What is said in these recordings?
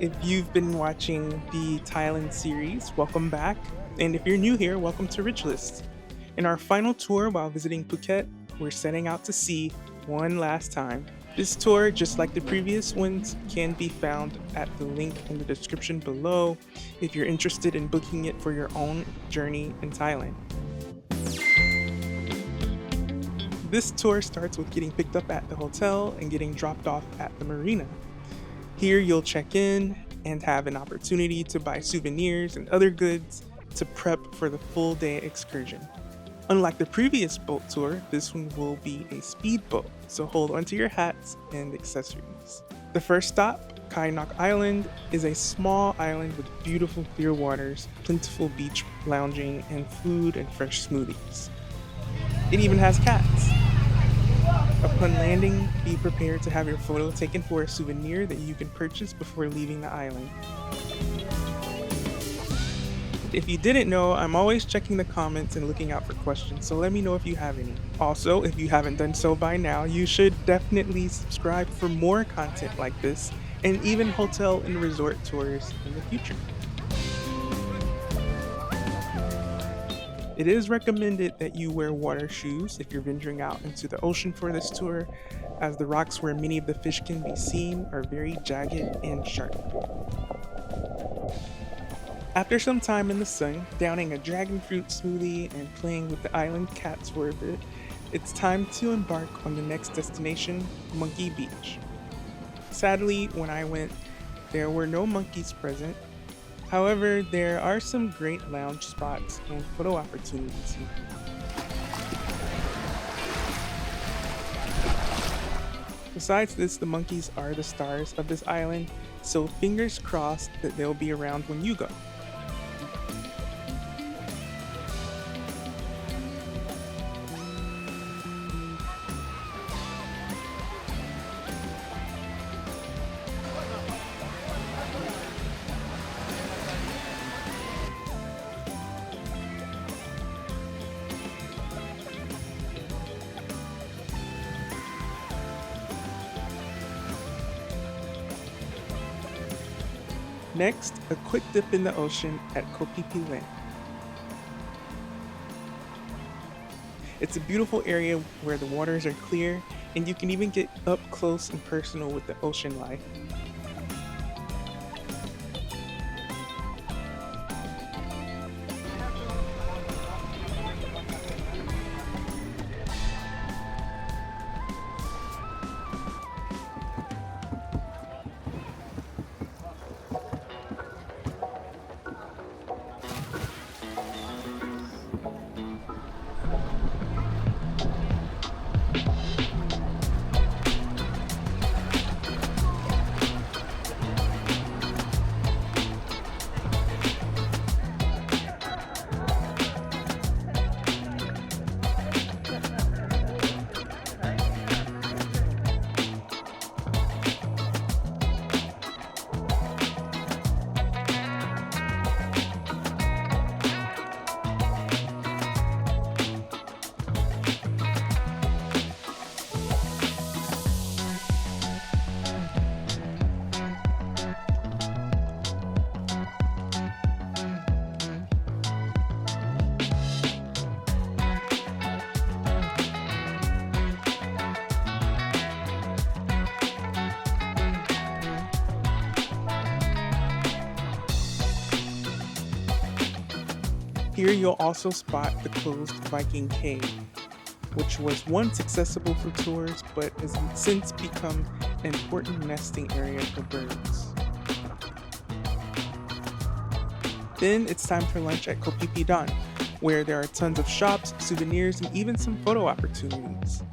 If you've been watching the Thailand series, welcome back. And if you're new here, welcome to Rich List. In our final tour while visiting Phuket, we're setting out to sea one last time. This tour, just like the previous ones, can be found at the link in the description below if you're interested in booking it for your own journey in Thailand. This tour starts with getting picked up at the hotel and getting dropped off at the marina. Here you'll check in and have an opportunity to buy souvenirs and other goods to prep for the full day excursion. Unlike the previous boat tour, this one will be a speedboat, so hold onto your hats and accessories. The first stop, Kai Nok Island, is a small island with beautiful clear waters, plentiful beach lounging, and food and fresh smoothies. It even has cats. Upon landing, be prepared to have your photo taken for a souvenir that you can purchase before leaving the island. If you didn't know, I'm always checking the comments and looking out for questions, so let me know if you have any. Also, if you haven't done so by now, you should definitely subscribe for more content like this, and even hotel and resort tours in the future. It is recommended that you wear water shoes if you're venturing out into the ocean for this tour, as the rocks where many of the fish can be seen are very jagged and sharp. After some time in the sun, downing a dragon fruit smoothie and playing with the island cats for a bit, it's time to embark on the next destination, Monkey Beach. Sadly, when I went, there were no monkeys present. However, there are some great lounge spots and photo opportunities here. Besides this, the monkeys are the stars of this island, so fingers crossed that they'll be around when you go. Next, a quick dip in the ocean at Koh Phi Phi Islands. It's a beautiful area where the waters are clear and you can even get up close and personal with the ocean life. Here you'll also spot the closed Viking Cave, which was once accessible for tours but has since become an important nesting area for birds. Then it's time for lunch at Koh Phi Phi Don, where there are tons of shops, souvenirs, and even some photo opportunities.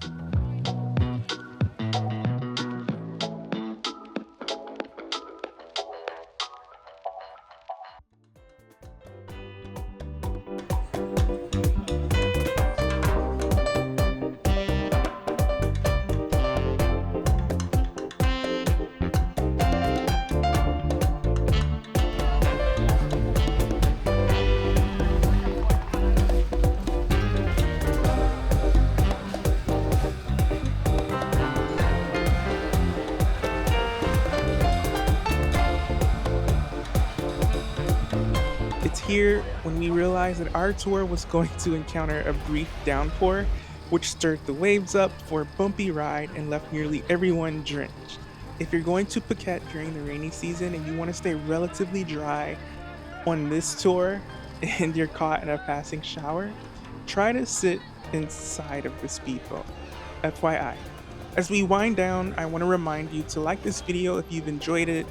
here when we realized that our tour was going to encounter a brief downpour, which stirred the waves up for a bumpy ride and left nearly everyone drenched. If you're going to Phuket during the rainy season and you want to stay relatively dry on this tour and you're caught in a passing shower, try to sit inside of the speedboat. FYI. As we wind down, I want to remind you to like this video if you've enjoyed it,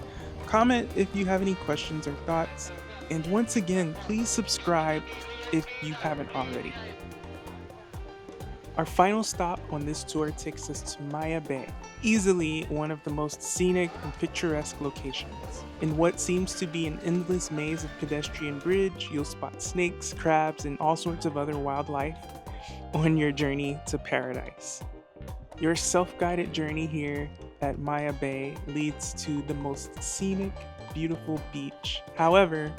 comment if you have any questions or thoughts, and once again, please subscribe if you haven't already. Our final stop on this tour takes us to Maya Bay, easily one of the most scenic and picturesque locations. In what seems to be an endless maze of pedestrian bridge, you'll spot snakes, crabs, and all sorts of other wildlife on your journey to paradise. Your self-guided journey here at Maya Bay leads to the most scenic, beautiful beach. However,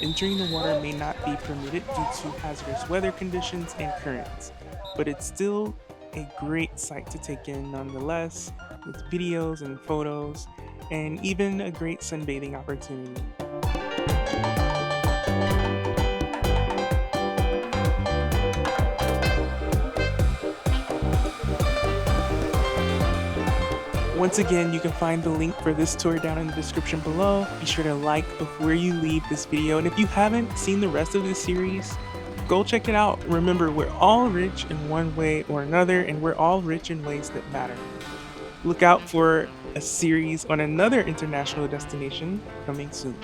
entering the water may not be permitted due to hazardous weather conditions and currents, but it's still a great sight to take in nonetheless, with videos and photos, and even a great sunbathing opportunity. Once again, you can find the link for this tour down in the description below. Be sure to like before you leave this video, and if you haven't seen the rest of this series, go check it out. Remember, we're all rich in one way or another, and we're all rich in ways that matter. Look out for a series on another international destination coming soon.